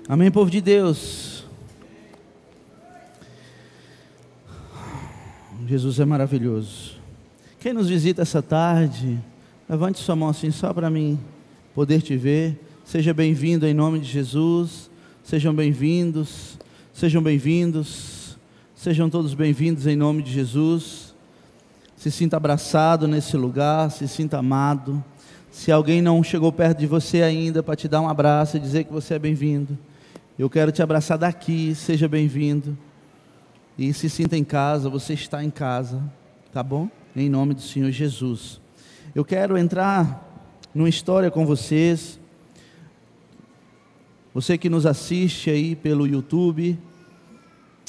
Amém, povo de Deus. Jesus é maravilhoso. Quem nos visita essa tarde, levante sua mão assim só para mim poder te ver. Seja bem-vindo em nome de Jesus. Sejam bem-vindos, sejam bem-vindos, sejam todos bem-vindos em nome de Jesus. Se sinta abraçado nesse lugar, se sinta amado. Se alguém não chegou perto de você ainda para te dar um abraço e dizer que você é bem-vindo, eu quero te abraçar daqui. Seja bem-vindo e se sinta em casa. Você está em casa, tá bom? Em nome do Senhor Jesus. Eu quero entrar numa história com vocês. Você que nos assiste aí pelo YouTube,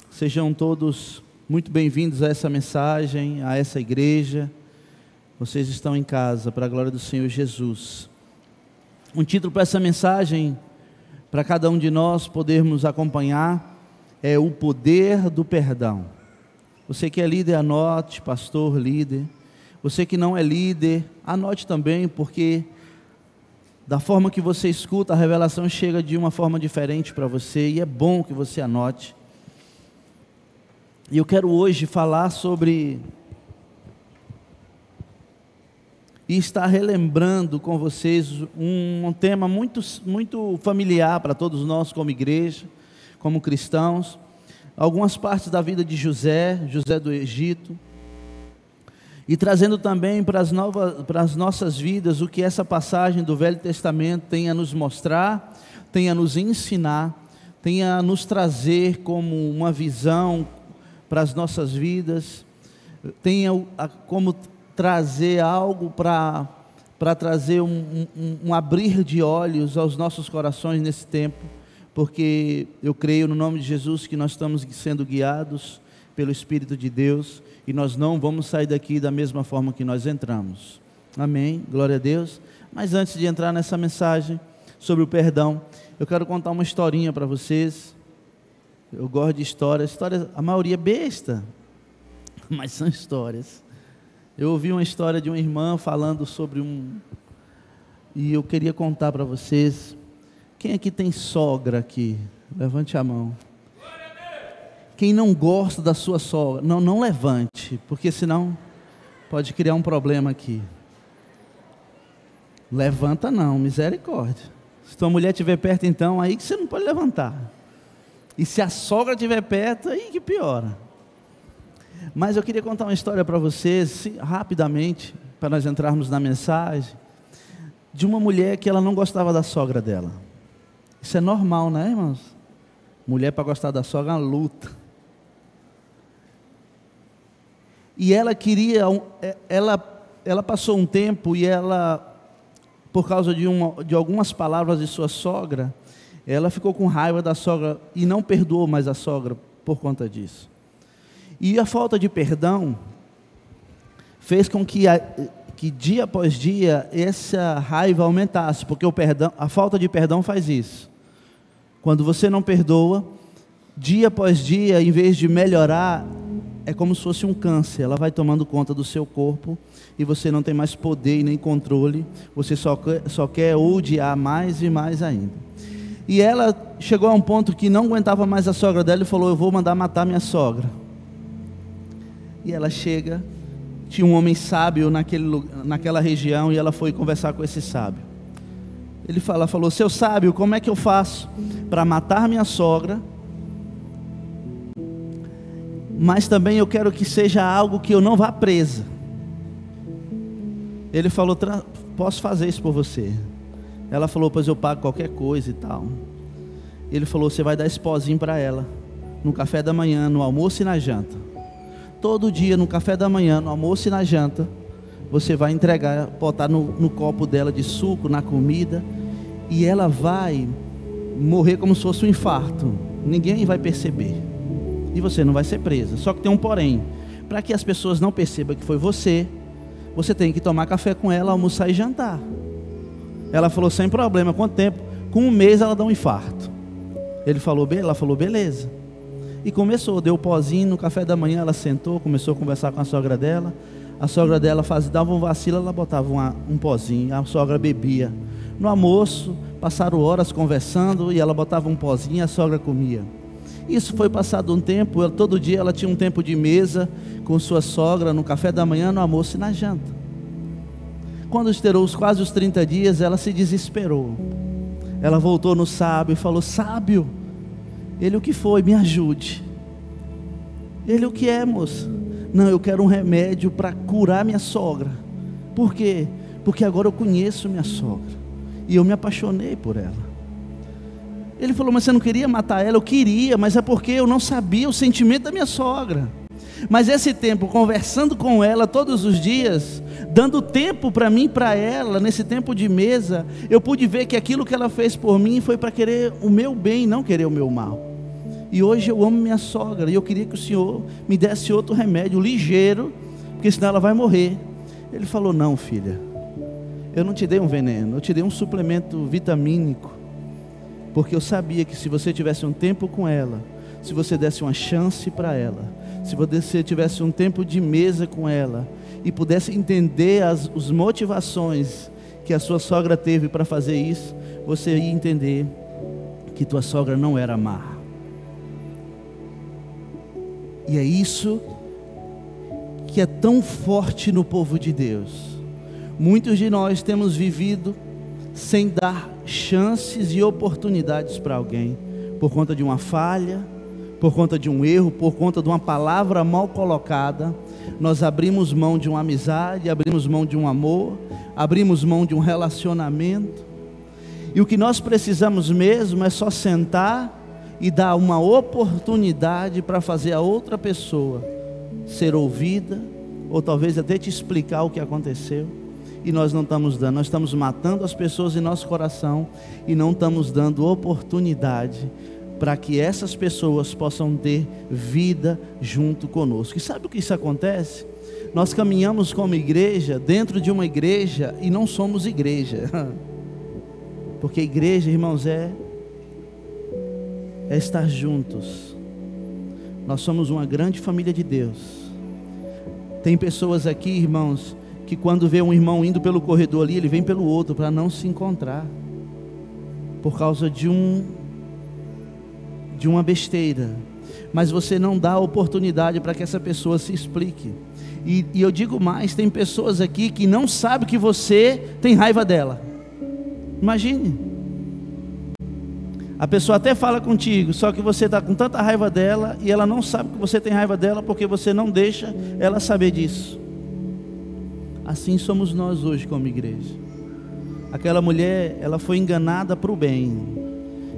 sejam todos muito bem-vindos a essa mensagem, a essa igreja. Vocês estão em casa, para a glória do Senhor Jesus. Um título para essa mensagem, para cada um de nós podermos acompanhar, é o poder do perdão. Você que é líder, anote, pastor, líder. Você que não é líder, anote também, porque da forma que você escuta, a revelação chega de uma forma diferente para você, e é bom que você anote. E eu quero hoje falar sobre, e estar relembrando com vocês um tema muito familiar para todos nós como igreja, como cristãos. Algumas partes da vida de José do Egito, e trazendo também para as nossas vidas o que essa passagem do Velho Testamento tem a nos mostrar, tem a nos ensinar, tem a nos trazer como uma visão para as nossas vidas, tem como trazer algo para trazer um abrir de olhos aos nossos corações nesse tempo, porque eu creio no nome de Jesus que nós estamos sendo guiados pelo Espírito de Deus, e nós não vamos sair daqui da mesma forma que nós entramos. Amém, glória a Deus. Mas antes de entrar nessa mensagem sobre o perdão, eu quero contar uma historinha para vocês. Eu gosto de histórias, a maioria besta, mas são histórias. Eu ouvi uma história de uma irmã falando sobre e eu queria contar para vocês. Quem aqui tem sogra aqui? Levante a mão. Quem não gosta da sua sogra, não levante, porque senão pode criar um problema aqui. Levanta não, misericórdia. Se tua mulher estiver perto, então, aí que você não pode levantar. E se a sogra estiver perto, aí que piora. Mas eu queria contar uma história para vocês, rapidamente, para nós entrarmos na mensagem, de uma mulher que ela não gostava da sogra dela. Isso é normal, né, irmãos? Mulher para gostar da sogra é uma luta. E ela queria, ela passou um tempo e ela, por causa de algumas palavras de sua sogra, ela ficou com raiva da sogra e não perdoou mais a sogra por conta disso. E a falta de perdão fez com que dia após dia essa raiva aumentasse, porque a falta de perdão faz isso. Quando você não perdoa, dia após dia, em vez de melhorar, é como se fosse um câncer. Ela vai tomando conta do seu corpo e você não tem mais poder e nem controle. Você só quer odiar mais e mais ainda. E ela chegou a um ponto que não aguentava mais a sogra dela e falou: eu vou mandar matar minha sogra. E ela chega, tinha um homem sábio naquela região, e ela foi conversar com esse sábio. Ela falou: seu sábio, como é que eu faço para matar minha sogra? Mas também eu quero que seja algo que eu não vá presa. Ele falou: posso fazer isso por você. Ela falou: pois eu pago qualquer coisa e tal. Ele falou: você vai dar esse pozinho para ela, no café da manhã, no almoço e na janta. Todo dia, no café da manhã, no almoço e na janta, você vai entregar, botar no copo dela de suco, na comida, e ela vai morrer como se fosse um infarto. Ninguém vai perceber. E você não vai ser presa. Só que tem um porém: para que as pessoas não percebam que foi você tem que tomar café com ela, almoçar e jantar. Ela falou: sem problema. Quanto tempo? Com um mês ela dá um infarto. Ela falou: beleza. E começou, deu o pozinho no café da manhã. Ela sentou, começou a conversar com a sogra dela. A sogra dela dava um vacilo, ela botava um pozinho. A sogra bebia. No almoço, passaram horas conversando e ela botava um pozinho e a sogra comia. Isso foi passado um tempo, todo dia ela tinha um tempo de mesa com sua sogra, no café da manhã, no almoço e na janta. Quando estourou quase os 30 dias, ela se desesperou. Ela voltou no sábio e falou: sábio, ele o que foi? Me ajude. Ele o que é, moça? Não, eu quero um remédio para curar minha sogra. Por quê? Porque agora eu conheço minha sogra e eu me apaixonei por ela. Ele falou: mas você não queria matar ela? Eu queria, mas é porque eu não sabia o sentimento da minha sogra. Mas esse tempo, conversando com ela todos os dias, dando tempo para mim e para ela, nesse tempo de mesa, eu pude ver que aquilo que ela fez por mim foi para querer o meu bem, não querer o meu mal. E hoje eu amo minha sogra, e eu queria que o Senhor me desse outro remédio, ligeiro, porque senão ela vai morrer. Ele falou: não, filha, eu não te dei um veneno, eu te dei um suplemento vitamínico, porque eu sabia que se você tivesse um tempo com ela, se você desse uma chance para ela, se você tivesse um tempo de mesa com ela, e pudesse entender as motivações que a sua sogra teve para fazer isso, você ia entender que tua sogra não era má. E é isso que é tão forte no povo de Deus. Muitos de nós temos vivido sem dar chances e oportunidades para alguém, por conta de uma falha, por conta de um erro, por conta de uma palavra mal colocada. Nós abrimos mão de uma amizade, abrimos mão de um amor, abrimos mão de um relacionamento. E o que nós precisamos mesmo é só sentar e dar uma oportunidade para fazer a outra pessoa ser ouvida, ou talvez até te explicar o que aconteceu. E nós não estamos dando, nós estamos matando as pessoas em nosso coração e não estamos dando oportunidade para que essas pessoas possam ter vida junto conosco. E sabe o que isso acontece? Nós caminhamos como igreja, dentro de uma igreja, e não somos igreja. Porque igreja, irmãos, é estar juntos. Nós somos uma grande família de Deus. Tem pessoas aqui, irmãos, que quando vê um irmão indo pelo corredor ali, ele vem pelo outro para não se encontrar, por causa de uma besteira. Mas você não dá oportunidade para que essa pessoa se explique. E eu digo mais, tem pessoas aqui que não sabem que você tem raiva dela. Imagine, a pessoa até fala contigo, só que você está com tanta raiva dela e ela não sabe que você tem raiva dela, porque você não deixa ela saber disso. Assim somos nós hoje como igreja. Aquela mulher, ela foi enganada para o bem,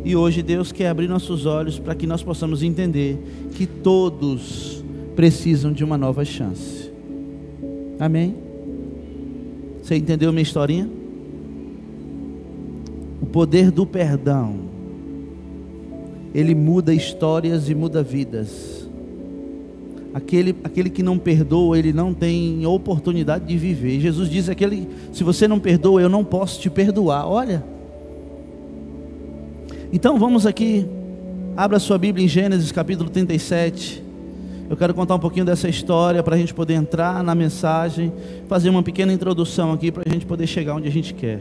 e hoje Deus quer abrir nossos olhos para que nós possamos entender que todos precisam de uma nova chance. Amém? Você entendeu minha historinha? O poder do perdão, ele muda histórias e muda vidas. Aquele que não perdoa, ele não tem oportunidade de viver. Jesus diz: se você não perdoa, eu não posso te perdoar. Olha, então vamos aqui, abra sua Bíblia em Gênesis capítulo 37. Eu quero contar um pouquinho dessa história, para a gente poder entrar na mensagem, fazer uma pequena introdução aqui, para a gente poder chegar onde a gente quer.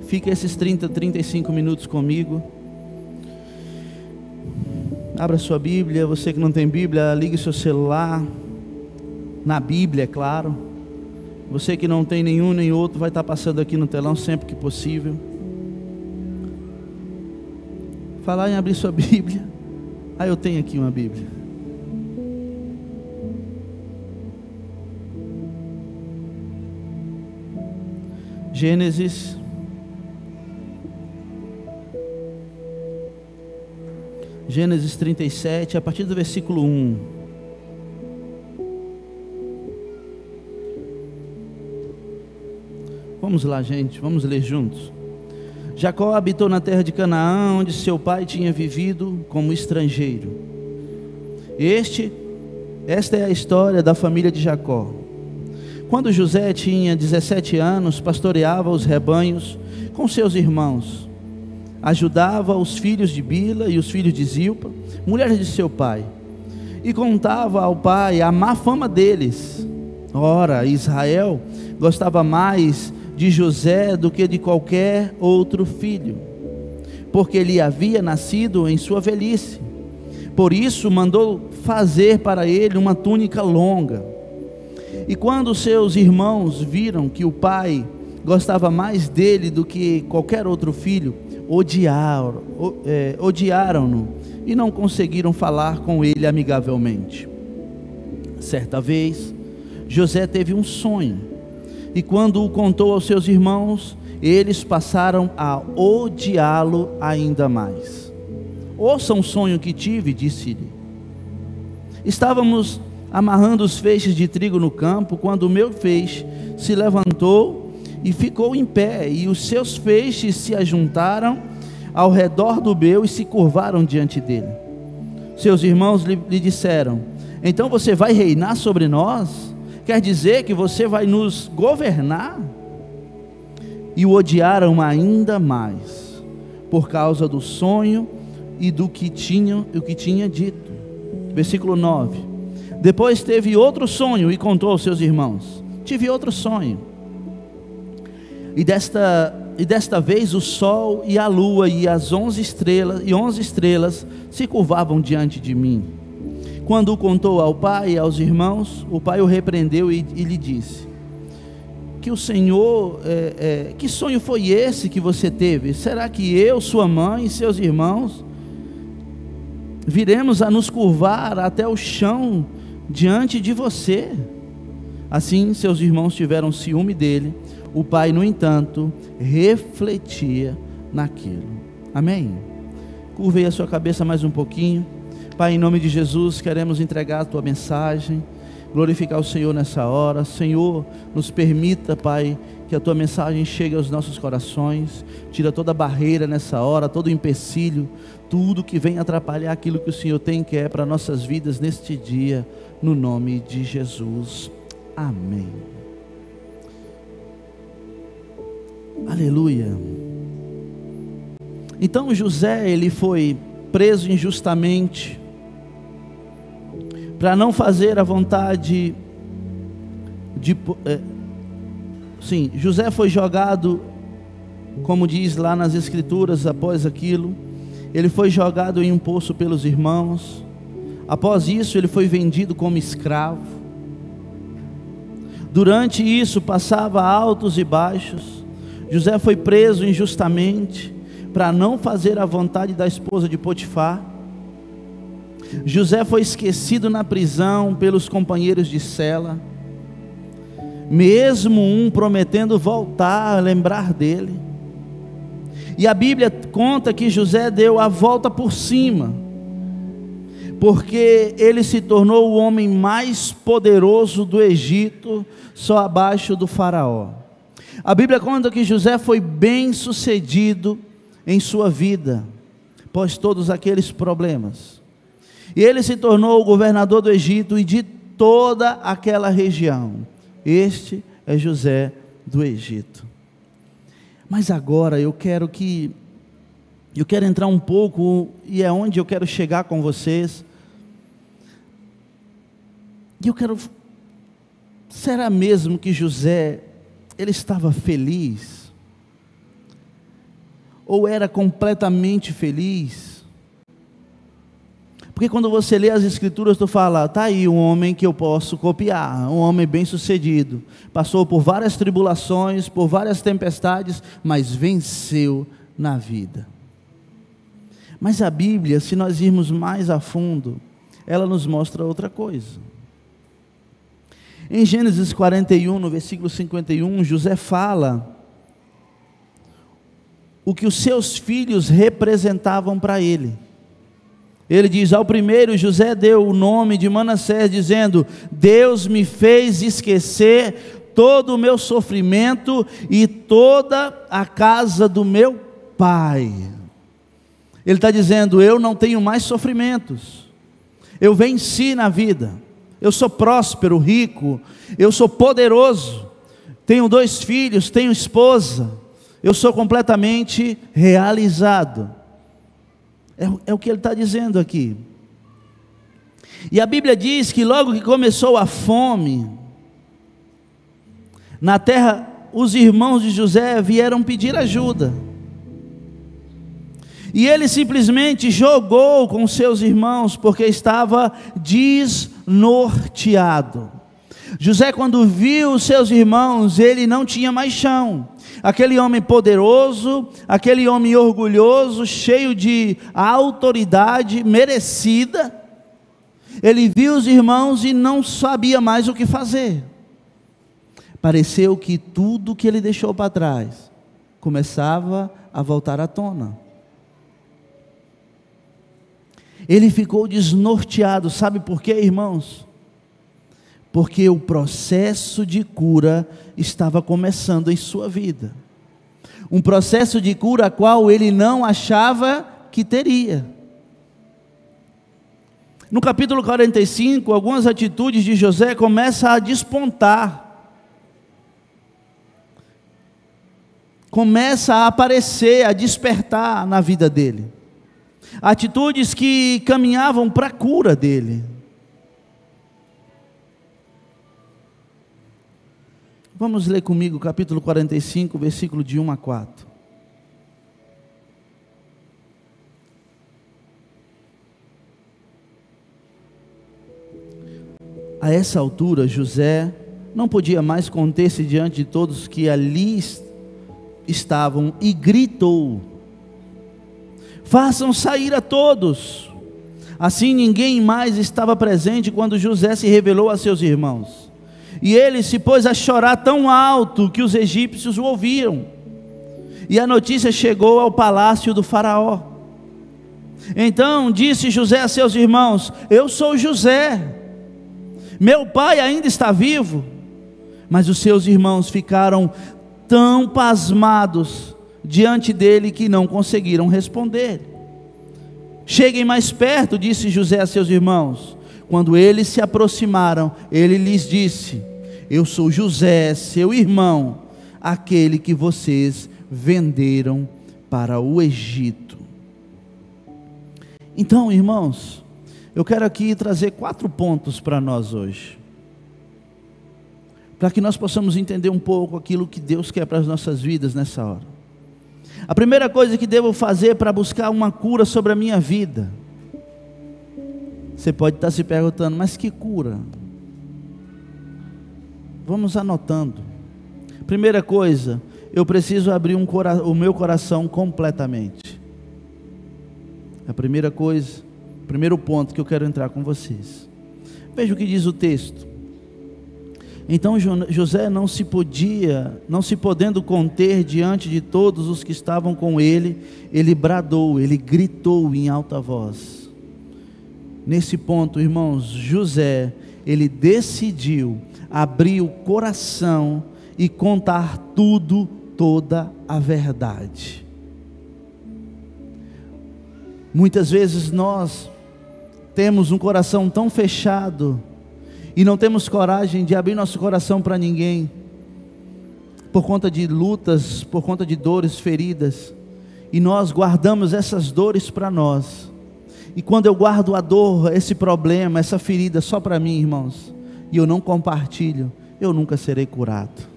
Fica esses 35 minutos comigo. Abra sua Bíblia. Você que não tem Bíblia, ligue seu celular na Bíblia, é claro. Você que não tem nenhum nem outro, vai estar passando aqui no telão sempre que possível. Falar em abrir sua Bíblia. Eu tenho aqui uma Bíblia. Gênesis Gênesis 37, a partir do versículo 1. Vamos lá, gente, vamos ler juntos. Jacó habitou na terra de Canaã, onde seu pai tinha vivido como estrangeiro. Esta é a história da família de Jacó. Quando José tinha 17 anos, pastoreava os rebanhos com seus irmãos. Ajudava os filhos de Bila e os filhos de Zilpa, mulheres de seu pai, e contava ao pai a má fama deles. Ora, Israel gostava mais de José do que de qualquer outro filho, porque ele havia nascido em sua velhice. Por isso mandou fazer para ele uma túnica longa. E quando seus irmãos viram que o pai gostava mais dele do que qualquer outro filho, odiaram-no e não conseguiram falar com ele amigavelmente. Certa vez, José teve um sonho, e quando o contou aos seus irmãos, eles passaram a odiá-lo ainda mais. Ouça um sonho que tive, disse-lhe. Estávamos amarrando os feixes de trigo no campo, quando o meu feixe se levantou e ficou em pé, e os seus feixes se ajuntaram ao redor do meu e se curvaram diante dele. Seus irmãos lhe disseram: então você vai reinar sobre nós? Quer dizer que você vai nos governar? E o odiaram ainda mais, por causa do sonho e do que tinha dito. Versículo 9. Depois teve outro sonho e contou aos seus irmãos: tive outro sonho, e desta vez o sol e a lua e as 11 estrelas se curvavam diante de mim. Quando o contou ao pai e aos irmãos, o pai o repreendeu e lhe disse: que o Senhor, que sonho foi esse que você teve? Será que eu, sua mãe e seus irmãos viremos a nos curvar até o chão diante de você? Assim seus irmãos tiveram ciúme dele. O pai, no entanto, refletia naquilo. Amém? Curve a sua cabeça mais um pouquinho. Pai, em nome de Jesus, queremos entregar a tua mensagem, glorificar o Senhor nessa hora. Senhor, nos permita, Pai, que a tua mensagem chegue aos nossos corações. Tira toda barreira nessa hora, todo empecilho, tudo que vem atrapalhar aquilo que o Senhor tem que é para nossas vidas neste dia, no nome de Jesus. Amém. Aleluia. Então José, ele foi preso injustamente, para não fazer a vontade José foi jogado, como diz lá nas escrituras, após aquilo, ele foi jogado em um poço pelos irmãos. Após isso ele foi vendido como escravo. Durante isso passava altos e baixos. José foi preso injustamente, para não fazer a vontade da esposa de Potifar. José foi esquecido na prisão pelos companheiros de cela, mesmo um prometendo voltar a lembrar dele. E a Bíblia conta que José deu a volta por cima, porque ele se tornou o homem mais poderoso do Egito, só abaixo do faraó. A Bíblia conta que José foi bem sucedido em sua vida, após todos aqueles problemas. E ele se tornou o governador do Egito e de toda aquela região. Este é José do Egito. Mas agora eu quero entrar um pouco, e é onde eu quero chegar com vocês. E será mesmo que José, ele estava feliz? Ou era completamente feliz? Porque quando você lê as escrituras, tu fala, tá aí um homem que eu posso copiar, um homem bem sucedido, passou por várias tribulações, por várias tempestades, mas venceu na vida. Mas a Bíblia, se nós irmos mais a fundo, ela nos mostra outra coisa. Em Gênesis 41, no versículo 51, José fala o que os seus filhos representavam para ele. Ele diz: ao primeiro José deu o nome de Manassés, dizendo: Deus me fez esquecer todo o meu sofrimento e toda a casa do meu pai. Ele está dizendo: eu não tenho mais sofrimentos, eu venci na vida, eu sou próspero, rico, eu sou poderoso, tenho 2 filhos, tenho esposa, eu sou completamente realizado. É o que ele está dizendo aqui. E a Bíblia diz que logo que começou a fome na terra os irmãos de José vieram pedir ajuda. E ele simplesmente jogou com seus irmãos, porque estava desnorteado. José, quando viu os seus irmãos, ele não tinha mais chão. Aquele homem poderoso, aquele homem orgulhoso, cheio de autoridade merecida, ele viu os irmãos e não sabia mais o que fazer. Pareceu que tudo que ele deixou para trás começava a voltar à tona. Ele ficou desnorteado, sabe por quê, irmãos? Porque o processo de cura estava começando em sua vida. Um processo de cura a qual ele não achava que teria. No capítulo 45, algumas atitudes de José começam a despontar. Começa a aparecer, a despertar na vida dele. Atitudes que caminhavam para a cura dele. Vamos ler comigo o capítulo 45, versículo de 1 a 4. A essa altura, José não podia mais conter-se diante de todos que ali estavam e gritou: façam sair a todos. Assim ninguém mais estava presente quando José se revelou a seus irmãos. E ele se pôs a chorar tão alto que os egípcios o ouviram. E a notícia chegou ao palácio do faraó. Então disse José a seus irmãos: eu sou José, meu pai ainda está vivo. Mas os seus irmãos ficaram tão pasmados diante dele que não conseguiram responder. Cheguem mais perto, disse José a seus irmãos. Quando eles se aproximaram, ele lhes disse: eu sou José, seu irmão, aquele que vocês venderam para o Egito. Então, irmãos, eu quero aqui trazer 4 pontos para nós hoje, para que nós possamos entender um pouco aquilo que Deus quer para as nossas vidas nessa hora. A primeira coisa que devo fazer para buscar uma cura sobre a minha vida, você pode estar se perguntando: mas que cura? Vamos anotando. Primeira coisa, eu preciso abrir o meu coração completamente. A primeira coisa, primeiro ponto que eu quero entrar com vocês. Veja o que diz o texto. Então José não se podendo conter diante de todos os que estavam com ele, ele bradou, ele gritou em alta voz. Nesse ponto, irmãos, José, ele decidiu abrir o coração e contar tudo, toda a verdade. Muitas vezes nós temos um coração tão fechado e não temos coragem de abrir nosso coração para ninguém, por conta de lutas, por conta de dores, feridas, e nós guardamos essas dores para nós. E quando eu guardo a dor, esse problema, essa ferida só para mim, irmãos, e eu não compartilho, eu nunca serei curado.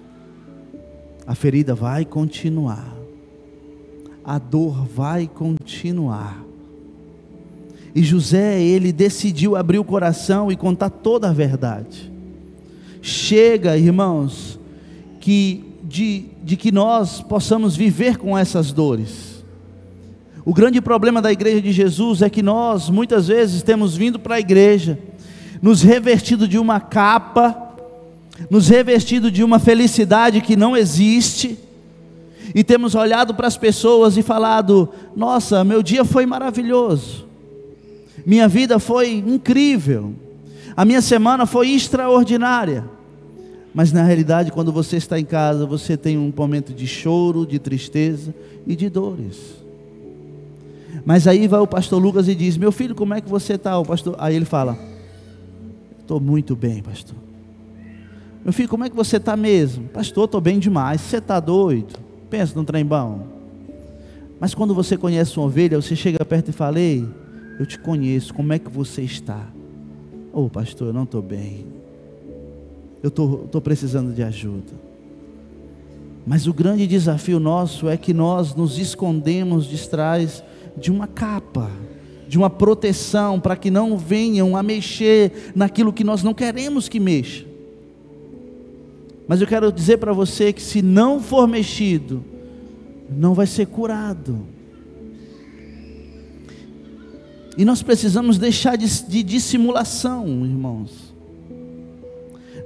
A ferida vai continuar, a dor vai continuar. E José, ele decidiu abrir o coração e contar toda a verdade. Chega, irmãos, de que nós possamos viver com essas dores. O grande problema da igreja de Jesus é que nós, muitas vezes, temos vindo para a igreja, nos revestido de uma capa, nos revestido de uma felicidade que não existe, e temos olhado para as pessoas e falado: nossa, meu dia foi maravilhoso, minha vida foi incrível, a minha semana foi extraordinária. Mas na realidade, quando você está em casa, você tem um momento de choro, de tristeza e de dores. Mas aí vai o pastor Lucas e diz: meu filho, como é que você está? Aí ele fala: estou muito bem, pastor. Meu filho, como é que você está mesmo? Pastor, estou bem demais. Você está doido? Pensa num trem bom. Mas quando você conhece uma ovelha, você chega perto e fala: ei, eu te conheço, como é que você está? Oh, pastor, eu não estou bem, eu estou precisando de ajuda. Mas o grande desafio nosso é que nós nos escondemos de trás de uma capa, de uma proteção, para que não venham a mexer naquilo que nós não queremos que mexa. Mas eu quero dizer para você que se não for mexido, não vai ser curado. E nós precisamos deixar de dissimulação, irmãos.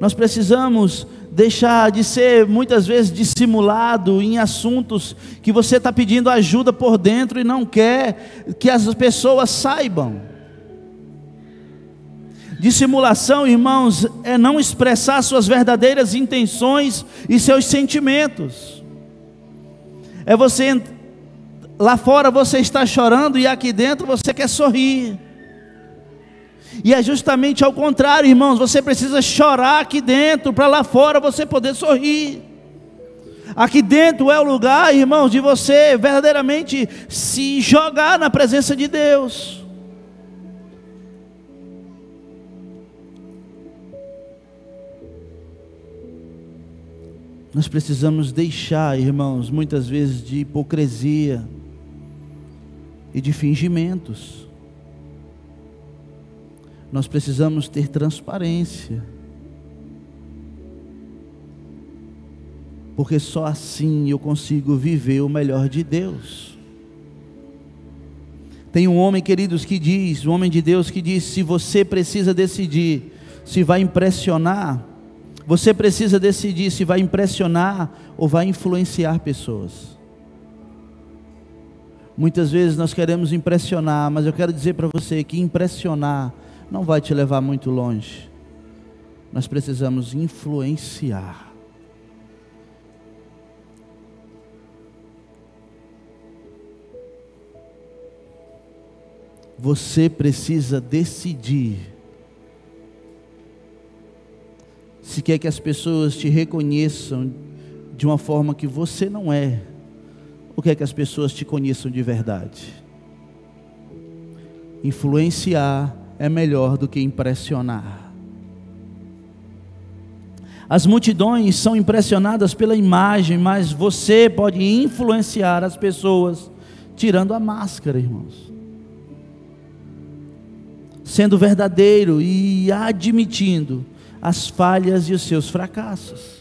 Nós precisamos deixar de ser muitas vezes dissimulado em assuntos que você está pedindo ajuda por dentro e não quer que as pessoas saibam. Dissimulação, irmãos, é não expressar suas verdadeiras intenções e seus sentimentos. É você, lá fora você está chorando e aqui dentro você quer sorrir. E é justamente ao contrário, irmãos, você precisa chorar aqui dentro, para lá fora você poder sorrir. Aqui dentro é o lugar, irmãos, de você verdadeiramente se jogar na presença de Deus. Nós precisamos deixar, irmãos, muitas vezes de hipocrisia e de fingimentos. Nós precisamos ter transparência, porque só assim eu consigo viver o melhor de Deus. Tem um homem, queridos, que diz, um homem de Deus que diz: se você precisa decidir se vai impressionar, você precisa decidir se vai impressionar ou vai influenciar pessoas. Muitas vezes nós queremos impressionar, mas eu quero dizer para você que impressionar não vai te levar muito longe. Nós precisamos influenciar. Você precisa decidir se quer que as pessoas te reconheçam de uma forma que você não é, ou quer que as pessoas te conheçam de verdade. Influenciar é melhor do que impressionar. As multidões são impressionadas pela imagem, mas você pode influenciar as pessoas tirando a máscara, irmãos. Sendo verdadeiro e admitindo as falhas e os seus fracassos.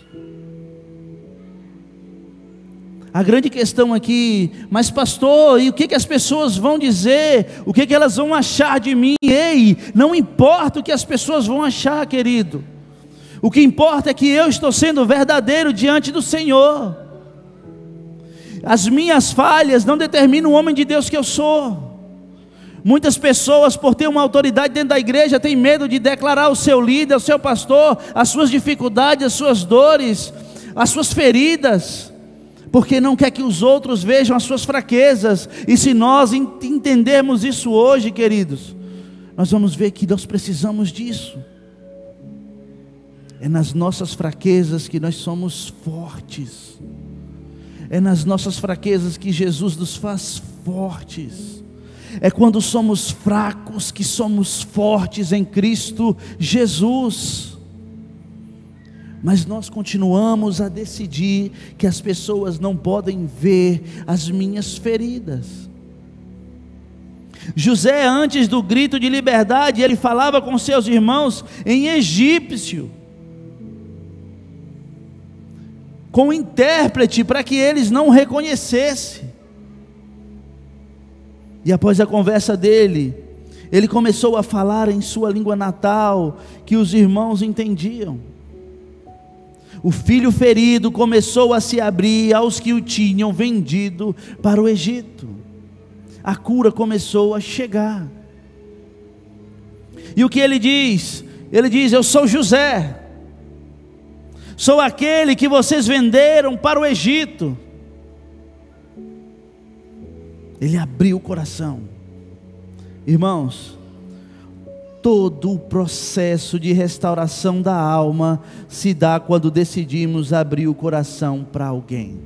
A grande questão aqui, mas pastor, e o que as pessoas vão dizer? O que elas vão achar de mim? Ei, não importa o que as pessoas vão achar, querido. O que importa é que eu estou sendo verdadeiro diante do Senhor. As minhas falhas não determinam o homem de Deus que eu sou. Muitas pessoas, por ter uma autoridade dentro da igreja, têm medo de declarar ao seu líder, ao seu pastor, as suas dificuldades, as suas dores, as suas feridas, porque não quer que os outros vejam as suas fraquezas. E se nós entendermos isso hoje, queridos, nós vamos ver que nós precisamos disso. É nas nossas fraquezas que nós somos fortes. É nas nossas fraquezas que Jesus nos faz fortes. É quando somos fracos que somos fortes em Cristo Jesus. Mas nós continuamos a decidir que as pessoas não podem ver as minhas feridas. José, antes do grito de liberdade, ele falava com seus irmãos em egípcio, com um intérprete para que eles não reconhecessem. E após a conversa dele, ele começou a falar em sua língua natal, que os irmãos entendiam. O filho ferido começou a se abrir aos que o tinham vendido para o Egito. A cura começou a chegar. E o que ele diz? Ele diz: eu sou José, sou aquele que vocês venderam para o Egito. Ele abriu o coração. Irmãos, todo o processo de restauração da alma se dá quando decidimos abrir o coração para alguém.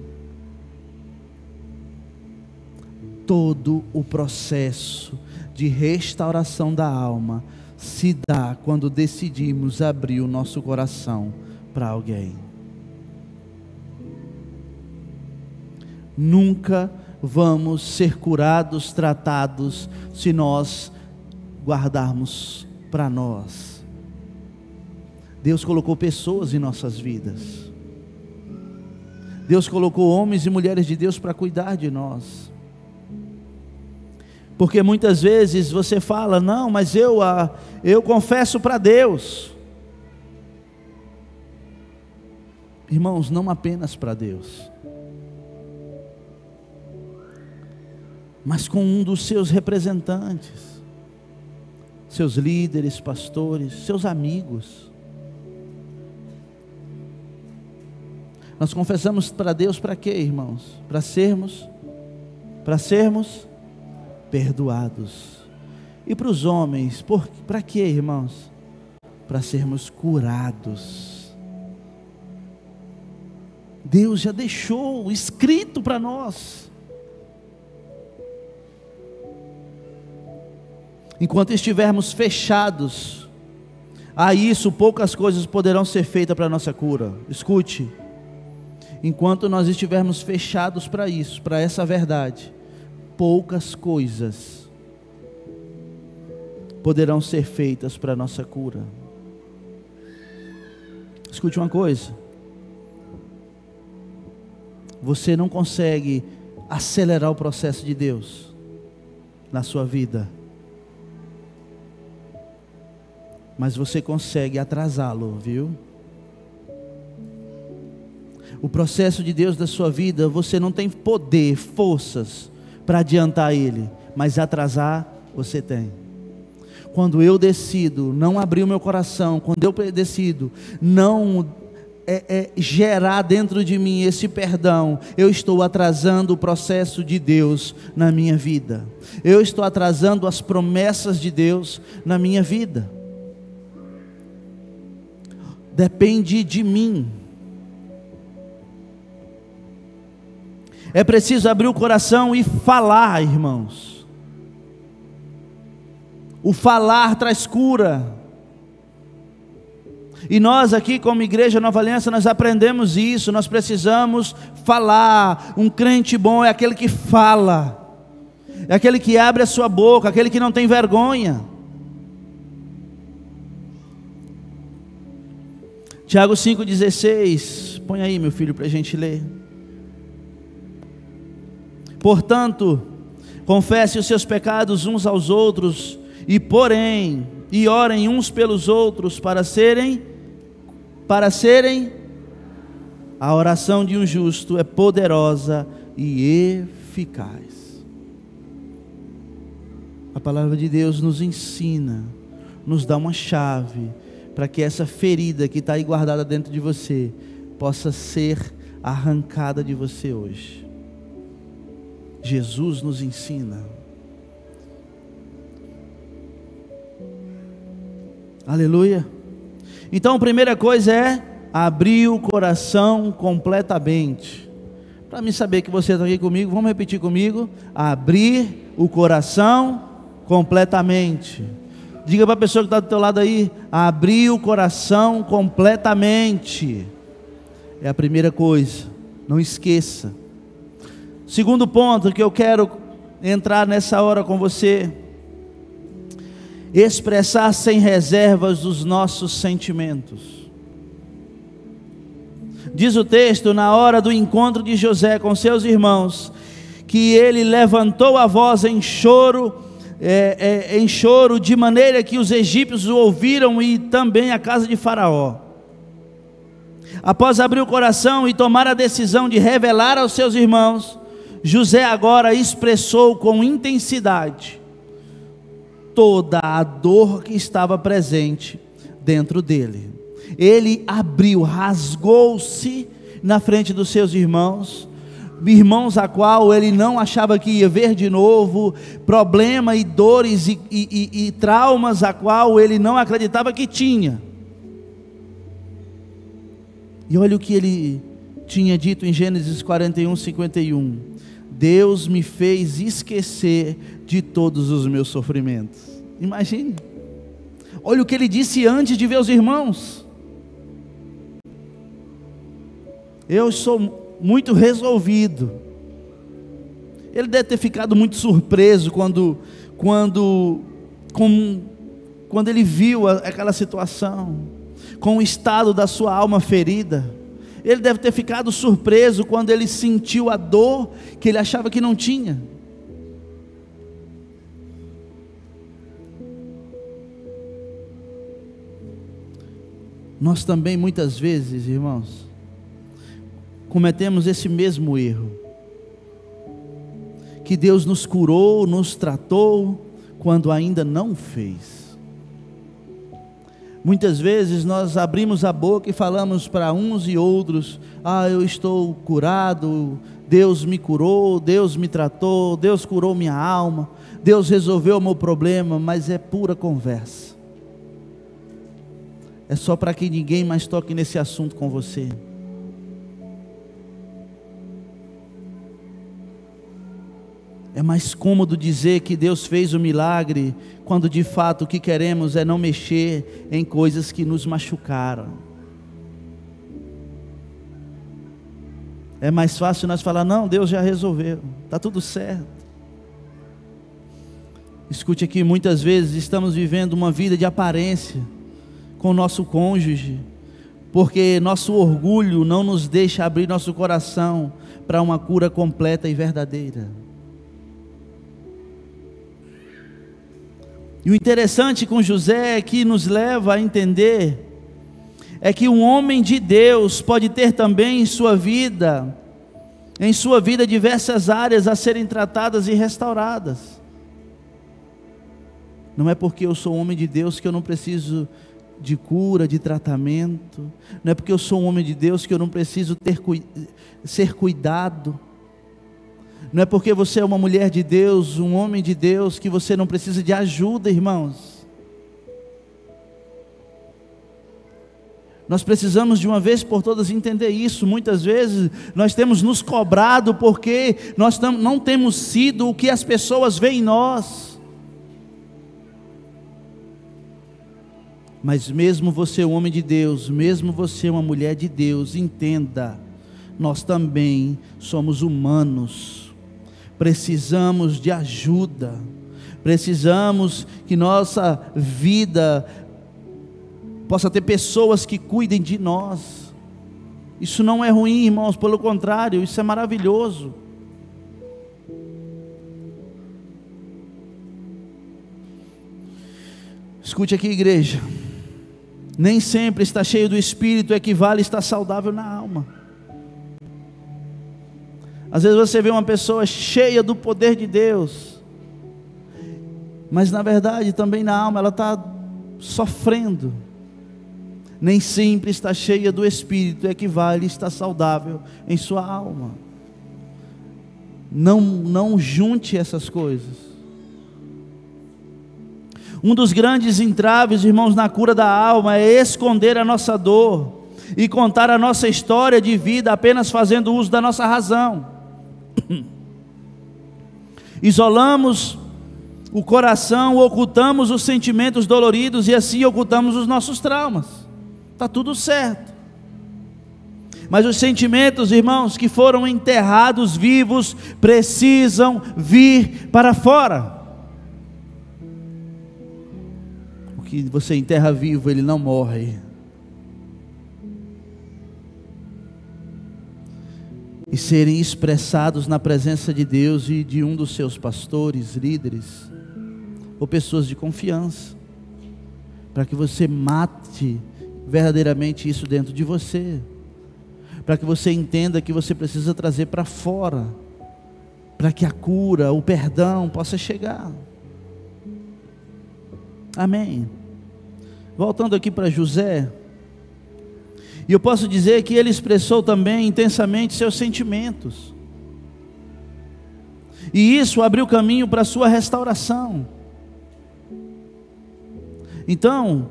Todo o processo de restauração da alma se dá quando decidimos abrir o nosso coração para alguém. nunca vamos ser curados, tratados, se nós guardarmos para nós. Deus colocou pessoas em nossas vidas. Deus colocou homens e mulheres de Deus para cuidar de nós. Porque muitas vezes você fala, não, mas eu confesso para Deus. Irmãos, não apenas para Deus, mas com um dos seus representantes, seus líderes, pastores, seus amigos. Nós confessamos para Deus para quê, irmãos? Para sermos perdoados. E para os homens, para quê, irmãos? Para sermos curados. Deus já deixou escrito para nós. Enquanto estivermos fechados a isso, poucas coisas poderão ser feitas para a nossa cura. Escute, enquanto nós estivermos fechados para isso, para essa verdade, poucas coisas poderão ser feitas para a nossa cura. Escute uma coisa, você não consegue acelerar o processo de Deus na sua vida, mas você consegue atrasá-lo, viu? O processo de Deus da sua vida, você não tem poder, forças para adiantar ele, mas atrasar você tem. Quando eu decido não abrir o meu coração, quando eu decido não gerar dentro de mim esse perdão, eu estou atrasando o processo de Deus na minha vida. Eu estou atrasando as promessas de Deus na minha vida. Depende de mim. É preciso abrir o coração e falar, irmãos. O falar traz cura. E nós aqui como Igreja Nova Aliança, nós aprendemos isso, nós precisamos falar. Um crente bom é aquele que fala, é aquele que abre a sua boca, aquele que não tem vergonha. Tiago 5,16, põe aí meu filho para a gente ler. Portanto, confesse os seus pecados uns aos outros, e orem uns pelos outros para serem, a oração de um justo é poderosa e eficaz. A palavra de Deus nos ensina, nos dá uma chave, para que essa ferida que está aí guardada dentro de você, possa ser arrancada de você hoje. Jesus nos ensina. Aleluia. Então a primeira coisa é abrir o coração completamente. Para mim saber que você está aqui comigo, vamos repetir comigo: abrir o coração completamente. Diga para a pessoa que está do teu lado aí: abrir o coração completamente. É a primeira coisa, não esqueça. Segundo ponto que eu quero entrar nessa hora com você: expressar sem reservas os nossos sentimentos. Diz o texto, na hora do encontro de José com seus irmãos, que ele levantou a voz em choro, de maneira que os egípcios o ouviram e também a casa de Faraó. Após abrir o coração e tomar a decisão de revelar aos seus irmãos, José agora expressou com intensidade toda a dor que estava presente dentro dele. Ele abriu, rasgou-se na frente dos seus irmãos, a qual ele não achava que ia ver de novo, problema e dores e traumas a qual ele não acreditava que tinha. E olha o que ele tinha dito em Gênesis 41:51: Deus me fez esquecer de todos os meus sofrimentos. Imagine, olha o que ele disse antes de ver os irmãos: eu sou muito resolvido Ele deve ter ficado muito surpreso quando ele viu aquela situação, com o estado da sua alma ferida. Ele deve ter ficado surpreso quando ele sentiu a dor que ele achava que não tinha. Nós também muitas vezes, irmãos, cometemos esse mesmo erro, que Deus nos curou, nos tratou, quando ainda não fez. Muitas vezes nós abrimos a boca e falamos para uns e outros: eu estou curado, Deus me curou, Deus me tratou, Deus curou minha alma, Deus resolveu o meu problema, mas é pura conversa. É só para que ninguém mais toque nesse assunto com você. É mais cômodo dizer que Deus fez o milagre, quando de fato o que queremos é não mexer em coisas que nos machucaram. É mais fácil nós falar: não, Deus já resolveu, está tudo certo. Escute aqui, muitas vezes estamos vivendo uma vida de aparência com o nosso cônjuge, porque nosso orgulho não nos deixa abrir nosso coração para uma cura completa e verdadeira. E o interessante com José, que nos leva a entender, é que um homem de Deus pode ter também em sua vida diversas áreas a serem tratadas e restauradas. Não é porque eu sou um homem de Deus que eu não preciso de cura, de tratamento. Não é porque eu sou um homem de Deus que eu não preciso ser cuidado. Não é porque você é uma mulher de Deus, um homem de Deus, que você não precisa de ajuda, irmãos. Nós precisamos de uma vez por todas entender isso. Muitas vezes nós temos nos cobrado porque nós não temos sido o que as pessoas veem em nós. Mas mesmo você, um homem de Deus, mesmo você, uma mulher de Deus, entenda, nós também somos humanos, precisamos de ajuda, precisamos que nossa vida possa ter pessoas que cuidem de nós. Isso não é ruim, irmãos, pelo contrário, isso é maravilhoso. Escute aqui, igreja. Nem sempre estar cheio do Espírito equivale a estar saudável na alma. Às vezes você vê uma pessoa cheia do poder de Deus, mas na verdade também na alma ela está sofrendo. Nem sempre estar cheia do Espírito equivale a estar saudável em sua alma. Não junte essas coisas. Um dos grandes entraves, irmãos, na cura da alma é esconder a nossa dor e contar a nossa história de vida apenas fazendo uso da nossa razão. Isolamos o coração, ocultamos os sentimentos doloridos e assim ocultamos os nossos traumas. Está tudo certo. Mas os sentimentos, irmãos, que foram enterrados vivos, precisam vir para fora. Que você enterra vivo, ele não morre. E serem expressados na presença de Deus e de um dos seus pastores, líderes, ou pessoas de confiança, para que você mate verdadeiramente isso dentro de você, para que você entenda que você precisa trazer para fora, para que a cura, o perdão possa chegar. Amém. Voltando aqui para José, e eu posso dizer que ele expressou também intensamente seus sentimentos, e isso abriu caminho para a sua restauração. Então,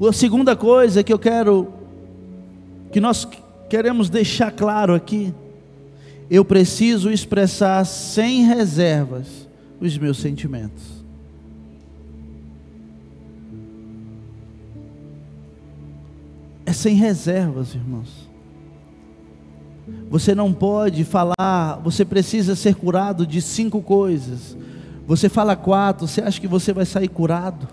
a segunda coisa que nós queremos deixar claro aqui: eu preciso expressar sem reservas os meus sentimentos. É sem reservas, irmãos. Você não pode falar, você precisa ser curado de 5 coisas. Você fala 4, você acha que você vai sair curado?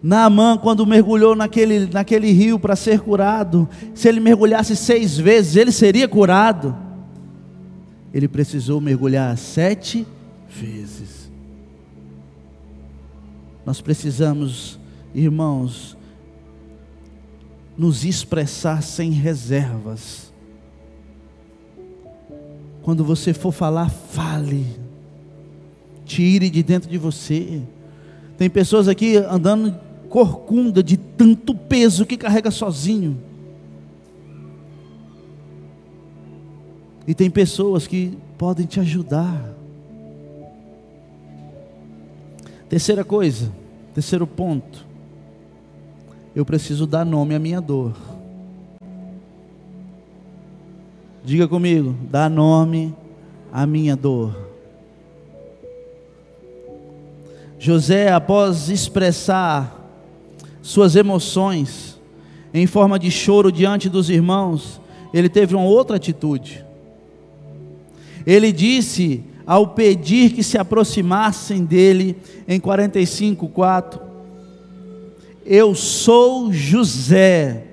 Naamã, quando mergulhou naquele rio para ser curado, se ele mergulhasse 6 vezes, ele seria curado. Ele precisou mergulhar 7 vezes. Nós precisamos, irmãos, nos expressar sem reservas. Quando você for falar, fale. Tire de dentro de você. Tem pessoas aqui andando corcunda de tanto peso que carrega sozinho. E tem pessoas que podem te ajudar. Terceira coisa, terceiro ponto. Eu preciso dar nome à minha dor. Diga comigo, dá nome à minha dor. José, após expressar suas emoções em forma de choro diante dos irmãos, ele teve uma outra atitude. Ele disse, ao pedir que se aproximassem dele, em 45:4, eu sou José,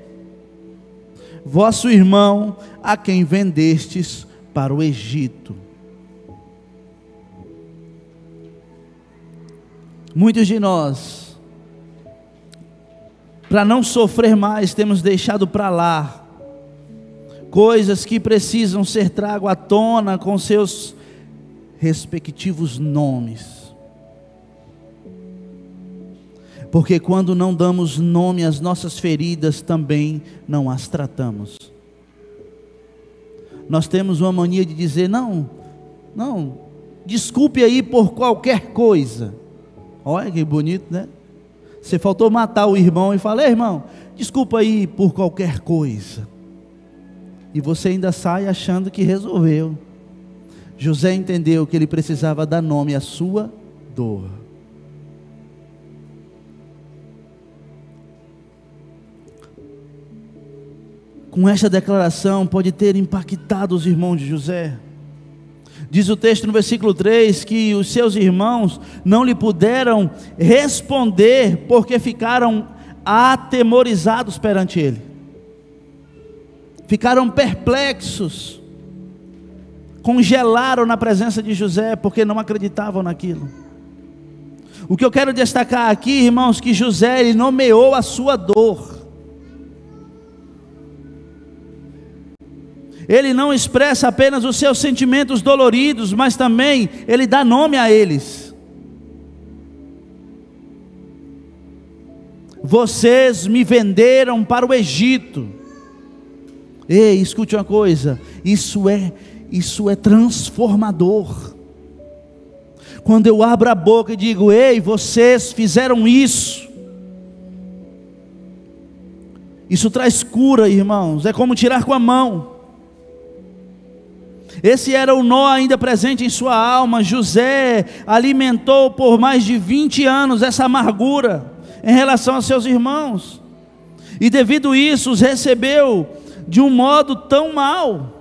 vosso irmão, a quem vendestes para o Egito. Muitos de nós, para não sofrer mais, temos deixado para lá coisas que precisam ser trago à tona com seus respectivos nomes. Porque quando não damos nome às nossas feridas, também não as tratamos. Nós temos uma mania de dizer, não, desculpe aí por qualquer coisa. Olha que bonito, né? Você faltou matar o irmão e falar, irmão, desculpa aí por qualquer coisa. E você ainda sai achando que resolveu. José entendeu que ele precisava dar nome à sua dor. Com esta declaração pode ter impactado os irmãos de José. Diz o texto no versículo 3 que os seus irmãos não lhe puderam responder porque ficaram atemorizados perante ele. Ficaram perplexos, congelaram na presença de José porque não acreditavam naquilo. O que eu quero destacar aqui, irmãos, que José ele nomeou a sua dor. Ele não expressa apenas os seus sentimentos doloridos, mas também ele dá nome a eles. Vocês me venderam para o Egito. Ei, escute uma coisa, isso é transformador. Quando eu abro a boca e digo, ei, vocês fizeram isso. Isso traz cura, irmãos, é como tirar com a mão. Esse era o nó ainda presente em sua alma. José alimentou por mais de 20 anos essa amargura em relação aos seus irmãos. E devido a isso os recebeu de um modo tão mau.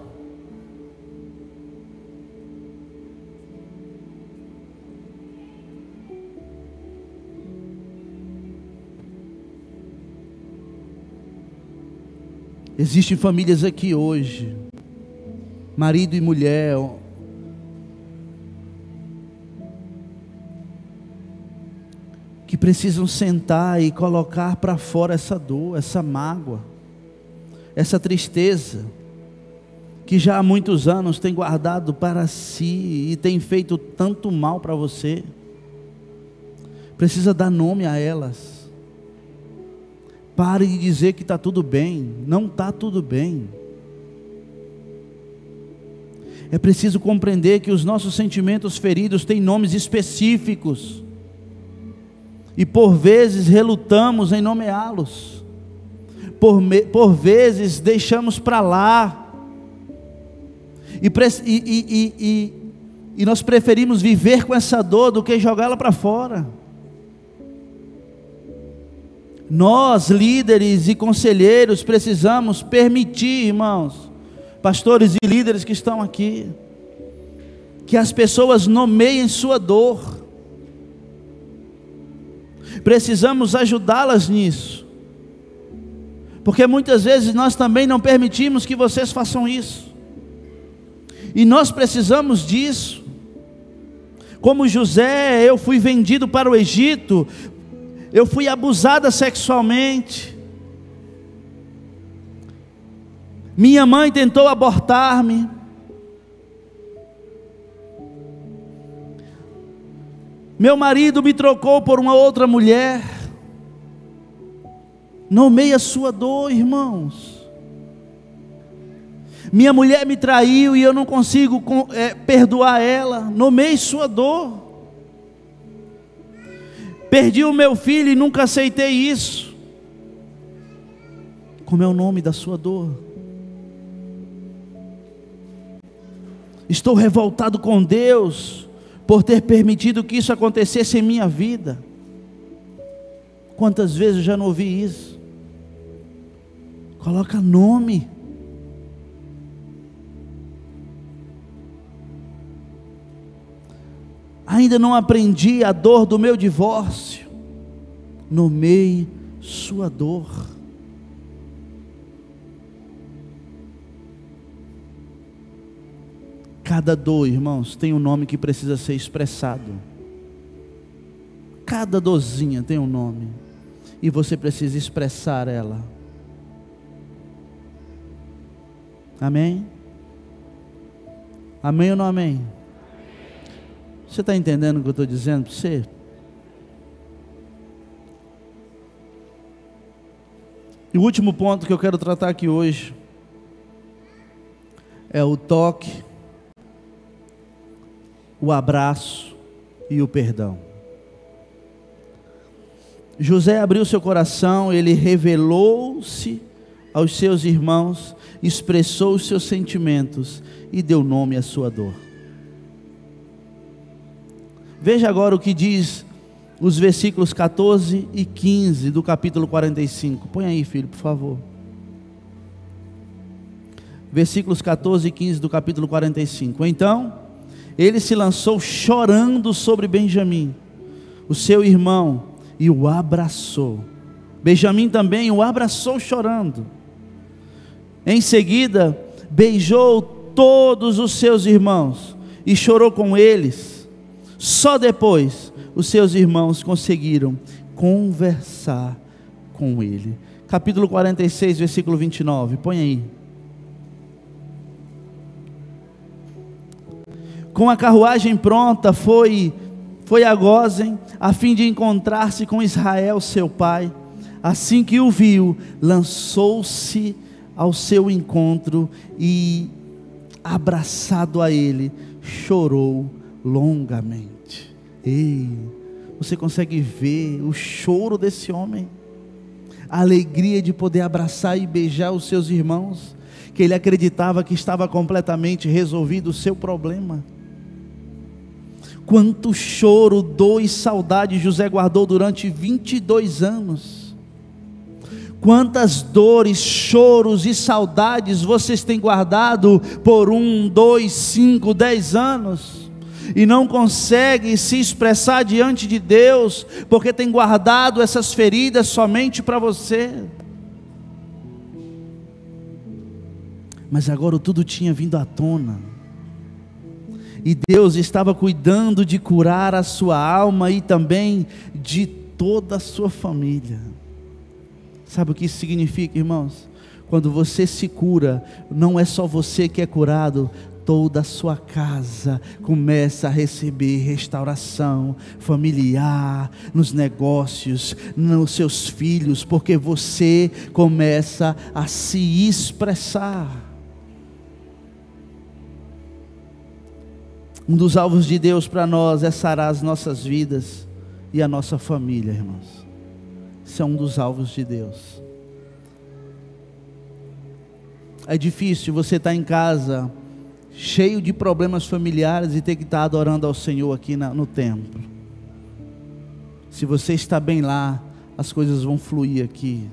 Existem famílias aqui hoje, marido e mulher, que precisam sentar e colocar para fora essa dor, essa mágoa, essa tristeza, que já há muitos anos tem guardado para si e tem feito tanto mal para você. Precisa dar nome a elas. Pare de dizer que está tudo bem, não está tudo bem. É preciso compreender que os nossos sentimentos feridos têm nomes específicos. E por vezes relutamos em nomeá-los. Por vezes deixamos para lá. E nós preferimos viver com essa dor do que jogá-la para fora. Nós, líderes e conselheiros, precisamos permitir, irmãos, pastores e líderes que estão aqui, que as pessoas nomeiem sua dor. Precisamos ajudá-las nisso, porque muitas vezes nós também não permitimos que vocês façam isso, e nós precisamos disso. Como José, eu fui vendido para o Egito, eu fui abusada sexualmente, minha mãe tentou abortar-me, meu marido me trocou por uma outra mulher. Nomeie a sua dor, irmãos. Minha mulher me traiu e eu não consigo perdoar ela. Nomeie sua dor. Perdi o meu filho e nunca aceitei isso. Como é o nome da sua dor? Estou revoltado com Deus por ter permitido que isso acontecesse em minha vida. Quantas vezes eu já não ouvi isso? Coloca nome. Ainda não aprendi a dor do meu divórcio. Nomeie sua dor. Cada dor, irmãos, tem um nome que precisa ser expressado. Cada dorzinha tem um nome, e você precisa expressar ela. Amém? Amém ou não amém? Você está entendendo o que eu estou dizendo para você? E o último ponto que eu quero tratar aqui hoje é o toque, o abraço e o perdão. José abriu seu coração, ele revelou-se aos seus irmãos, expressou os seus sentimentos e deu nome à sua dor. Veja agora o que diz os versículos 14 e 15 do capítulo 45. Põe aí, filho, por favor. Versículos 14 e 15 do capítulo 45. Então, ele se lançou chorando sobre Benjamim, o seu irmão, e o abraçou. Benjamim também o abraçou chorando. Em seguida, beijou todos os seus irmãos e chorou com eles. Só depois os seus irmãos conseguiram conversar com ele. Capítulo 46, versículo 29, põe aí. Com a carruagem pronta, foi a Gósen, a fim de encontrar-se com Israel, seu pai. Assim que o viu, lançou-se ao seu encontro e, abraçado a ele, chorou longamente. Ei, você consegue ver o choro desse homem? A alegria de poder abraçar e beijar os seus irmãos, que ele acreditava que estava completamente resolvido o seu problema. Quanto choro, dor e saudade José guardou durante 22 anos. Quantas dores, choros e saudades vocês têm guardado por 1, 2, 5, 10 anos e não conseguem se expressar diante de Deus, porque tem guardado essas feridas somente para você. Mas agora tudo tinha vindo à tona, e Deus estava cuidando de curar a sua alma e também de toda a sua família. Sabe o que isso significa, irmãos? Quando você se cura, não é só você que é curado, toda a sua casa começa a receber restauração familiar, nos negócios, nos seus filhos, porque você começa a se expressar. Um dos alvos de Deus para nós é sarar as nossas vidas e a nossa família, irmãos. Isso é um dos alvos de Deus. É difícil você estar em casa cheio de problemas familiares e ter que estar adorando ao Senhor aqui no templo. Se você está bem lá, as coisas vão fluir aqui.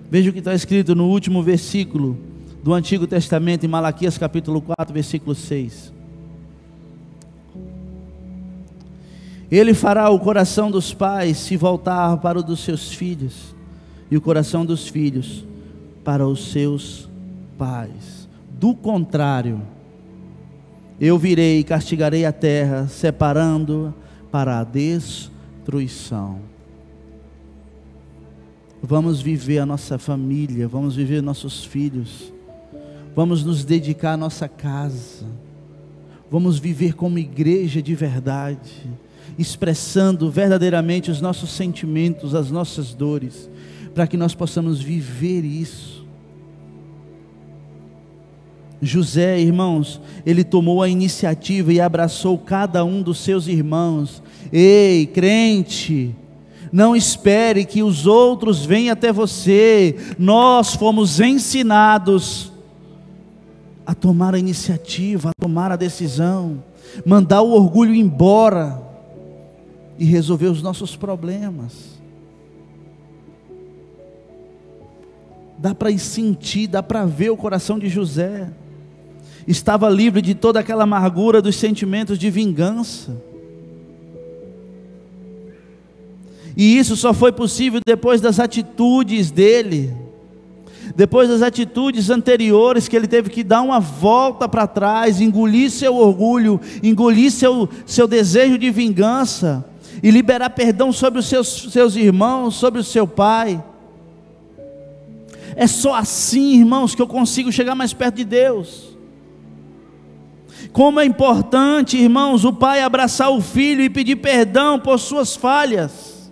Veja o que está escrito no último versículo do Antigo Testamento, em Malaquias capítulo 4, versículo 6. Ele fará o coração dos pais se voltar para o dos seus filhos, e o coração dos filhos para os seus pais. Do contrário, eu virei e castigarei a terra, separando para a destruição. Vamos viver a nossa família, vamos viver nossos filhos, vamos nos dedicar à nossa casa, vamos viver como igreja de verdade, expressando verdadeiramente os nossos sentimentos, as nossas dores, para que nós possamos viver isso. José, irmãos, ele tomou a iniciativa e abraçou cada um dos seus irmãos. Ei, crente, não espere que os outros venham até você. Nós fomos ensinados a tomar a iniciativa, a tomar a decisão, mandar o orgulho embora e resolver os nossos problemas. Dá para sentir, dá para ver o coração de José. Estava livre de toda aquela amargura dos sentimentos de vingança. E isso só foi possível depois das atitudes dele, depois das atitudes anteriores, que ele teve que dar uma volta para trás, engolir seu orgulho, engolir seu desejo de vingança, e liberar perdão sobre os seus irmãos, sobre o seu pai. É só assim, irmãos, que eu consigo chegar mais perto de Deus. Como é importante, irmãos, o pai abraçar o filho e pedir perdão por suas falhas.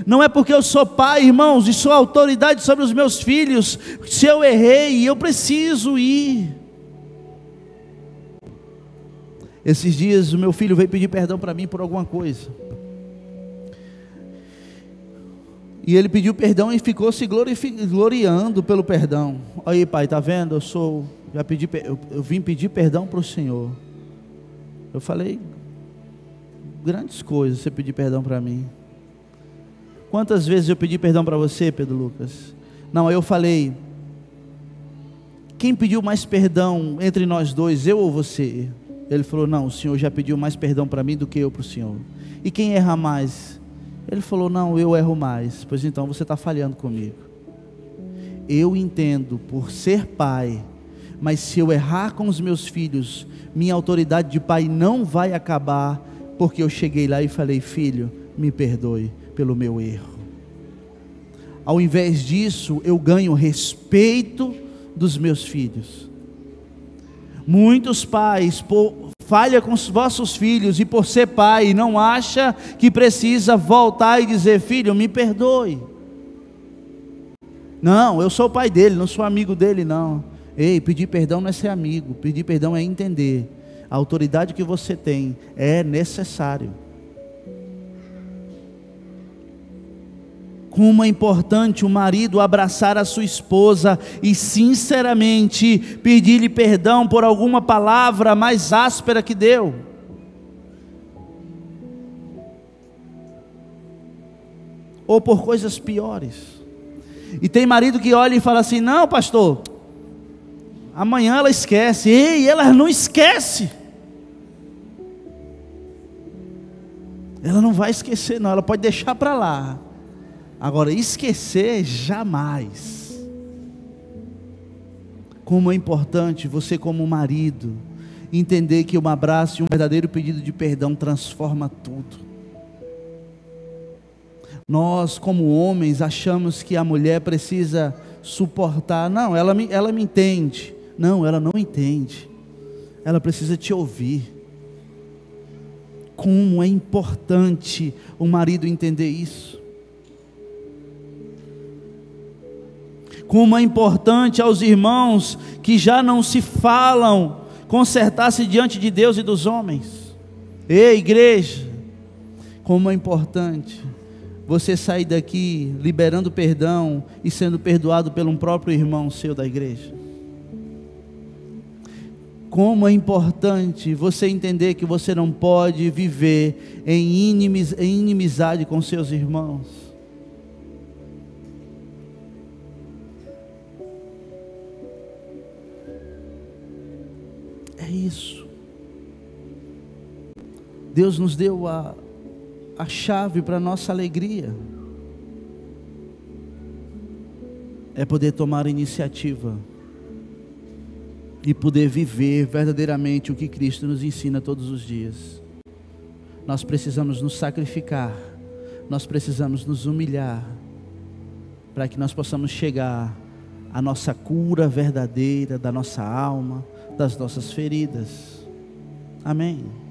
Não é porque eu sou pai, irmãos, e sou autoridade sobre os meus filhos, se eu errei, eu preciso ir. Esses dias o meu filho veio pedir perdão para mim por alguma coisa. E ele pediu perdão e ficou se gloriando pelo perdão. Aí, pai, tá vendo? Eu vim pedir perdão para o Senhor. Eu falei, grandes coisas você pedir perdão para mim. Quantas vezes eu pedi perdão para você, Pedro Lucas? Não, aí eu falei, quem pediu mais perdão entre nós dois, eu ou você? Ele falou, não, o Senhor já pediu mais perdão para mim do que eu para o Senhor. E quem erra mais? Ele falou, não, eu erro mais. Pois então você está falhando comigo. Eu entendo por ser pai, mas se eu errar com os meus filhos, minha autoridade de pai não vai acabar, porque eu cheguei lá e falei, filho, me perdoe pelo meu erro. Ao invés disso, eu ganho respeito dos meus filhos. Muitos pais falham com os vossos filhos e por ser pai não acha que precisa voltar e dizer, filho, me perdoe. Não, eu sou o pai dele, não sou amigo dele não. Ei, pedir perdão não é ser amigo, pedir perdão é entender. A autoridade que você tem é necessário. Como é importante o marido abraçar a sua esposa e sinceramente pedir-lhe perdão por alguma palavra mais áspera que deu. Ou por coisas piores. E tem marido que olha e fala assim, não pastor, amanhã ela esquece. Ei, ela não esquece. Ela não vai esquecer não, ela pode deixar para lá. Agora, esquecer, jamais. Como é importante você como marido, entender que um abraço e um verdadeiro pedido de perdão transforma tudo. Nós como homens achamos que a mulher precisa suportar. Não, ela me entende. Não, ela não entende. Ela precisa te ouvir. Como é importante o marido entender isso. Como é importante aos irmãos que já não se falam, consertar-se diante de Deus e dos homens. Ei, igreja, como é importante você sair daqui liberando perdão e sendo perdoado por um próprio irmão seu da igreja. Como é importante você entender que você não pode viver em inimizade com seus irmãos. É isso. Deus nos deu a chave para a nossa alegria. É poder tomar iniciativa e poder viver verdadeiramente o que Cristo nos ensina todos os dias. Nós precisamos nos sacrificar, nós precisamos nos humilhar, para que nós possamos chegar à nossa cura verdadeira da nossa alma, das nossas feridas. Amém.